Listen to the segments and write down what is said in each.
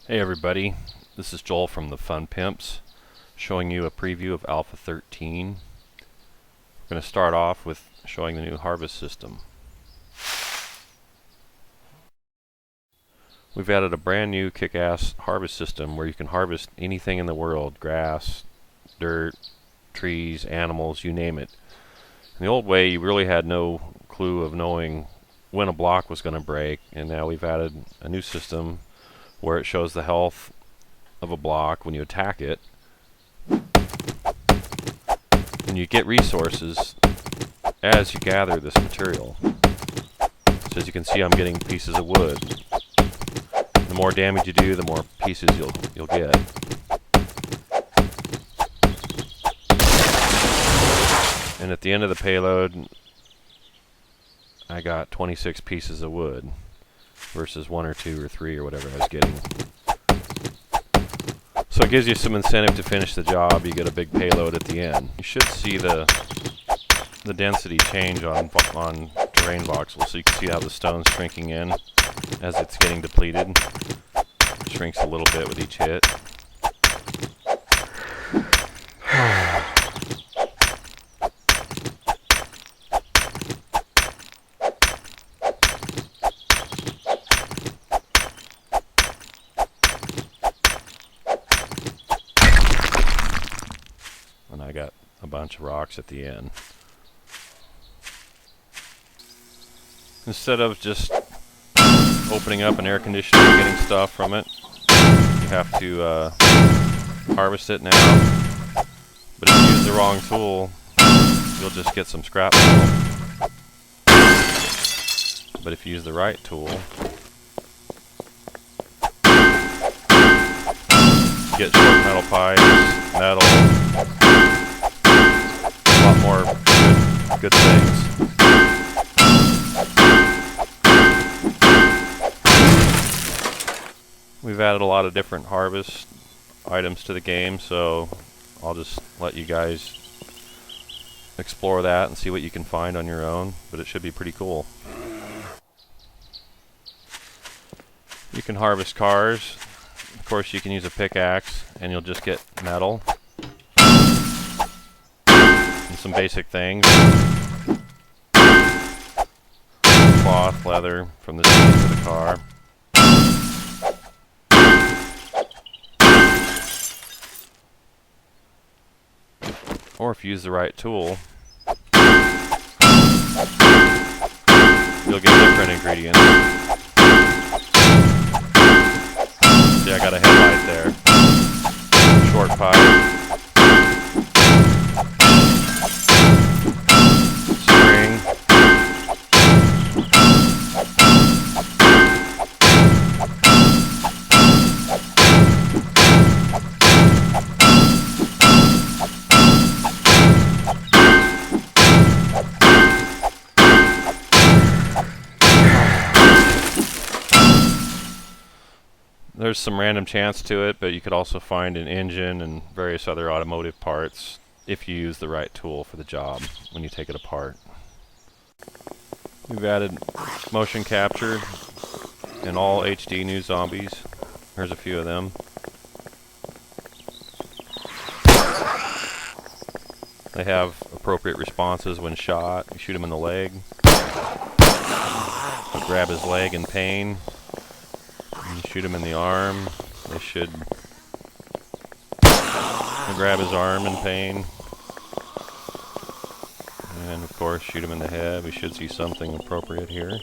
Hey everybody, this is Joel from the Fun Pimps, showing you a preview of Alpha 13. We're going to start off with showing the new harvest system. We've added a brand new kick-ass harvest system where you can harvest anything in the world: grass, dirt, trees, animals, you name it. In the old way, you really had no clue of knowing when a block was going to break, and now we've added a new system where it shows the health of a block when you attack it, and you get resources as you gather this material. So as you can see, I'm getting pieces of wood. The more damage you do, the more pieces you'll get. And at the end of the payload, I got 26 pieces of wood versus 1 or 2 or 3 or whatever I was getting. So it gives you some incentive to finish the job. You get a big payload at the end. You should see the density change on terrain voxels, so you can see how the stone's shrinking in as it's getting depleted. It shrinks a little bit with each hit. And I got a bunch of rocks at the end. Instead of just opening up an air conditioner and getting stuff from it, you have to harvest it now. But if you use the wrong tool, you'll just get some scrap metal. But if you use the right tool, you get short metal pipes, metal, a lot more good things. We've added a lot of different harvest items to the game, so I'll just let you guys explore that and see what you can find on your own, but it should be pretty cool. You can harvest cars. Of course, you can use a pickaxe and you'll just get metal and some basic things: cloth, leather from the seats to the car. Or if you use the right tool, you'll get different ingredients. See, I got a headlight there. Short pipe. String. There's some random chance to it, but you could also find an engine and various other automotive parts if you use the right tool for the job when you take it apart. We've added motion capture in all HD new zombies. Here's a few of them. They have appropriate responses when shot. You shoot them in the leg. You grab his leg in pain. You shoot him in the arm. They should grab his arm in pain. And of course, shoot him in the head. We should see something appropriate here.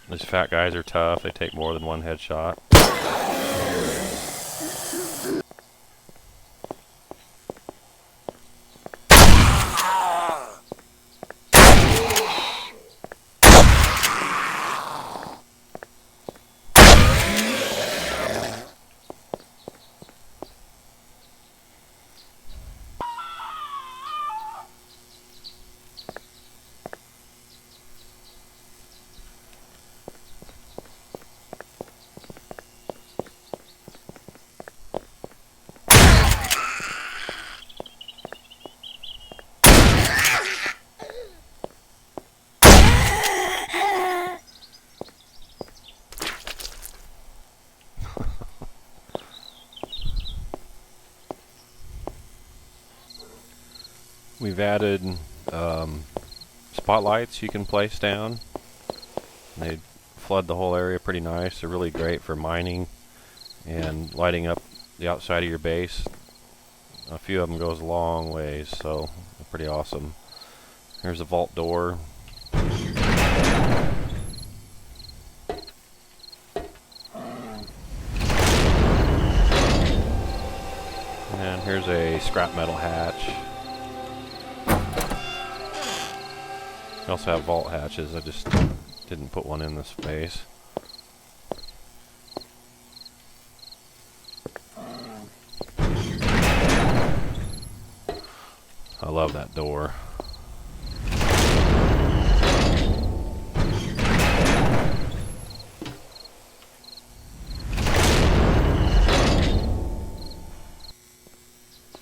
These fat guys are tough. They take more than one headshot. We've added spotlights you can place down. They flood the whole area pretty nice. They're really great for mining and lighting up the outside of your base. A few of them goes a long ways, so they're pretty awesome. Here's a vault door. And here's a scrap metal hatch. We also have vault hatches. I just didn't put one in this space. I love that door.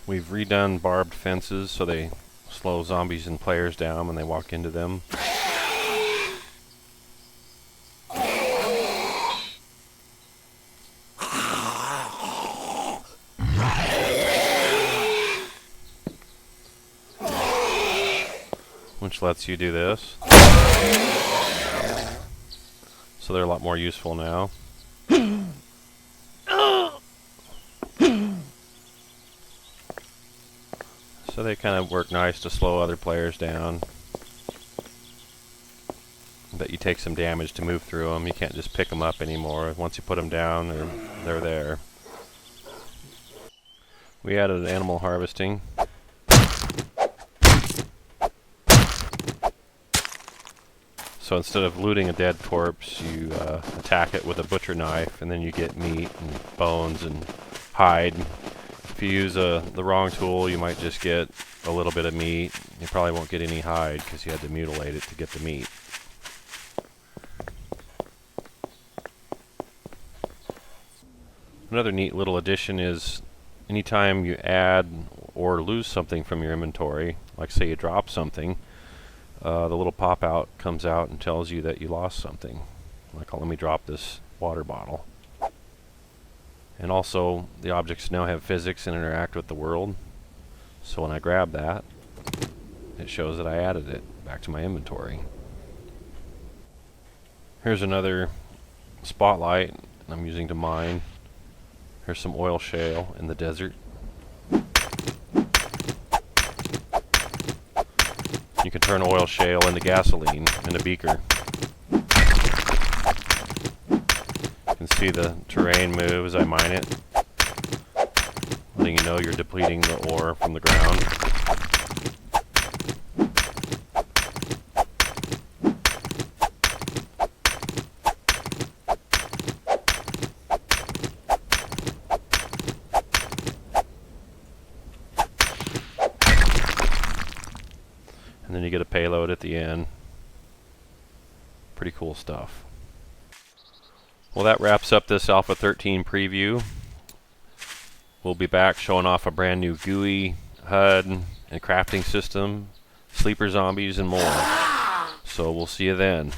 We've redone barbed fences so they slow zombies and players down when they walk into them. Which lets you do this. So they're a lot more useful now. So they kind of work nice to slow other players down. But you take some damage to move through them. You can't just pick them up anymore. Once you put them down, they're there. We added animal harvesting. So instead of looting a dead corpse, you attack it with a butcher knife, and then you get meat and bones and hide. If you use the wrong tool, you might just get a little bit of meat. You probably won't get any hide because you had to mutilate it to get the meat. Another neat little addition is anytime you add or lose something from your inventory, like say you drop something, the little pop-out comes out and tells you that you lost something. Like, let me drop this water bottle. And also, the objects now have physics and interact with the world. So when I grab that, it shows that I added it back to my inventory. Here's another spotlight I'm using to mine. Here's some oil shale in the desert. You can turn oil shale into gasoline in a beaker. You can see the terrain move as I mine it, letting you know you're depleting the ore from the ground. And then you get a payload at the end. Pretty cool stuff. Well, that wraps up this Alpha 13 preview. We'll be back showing off a brand new GUI, HUD, and crafting system, sleeper zombies, and more. So we'll see you then.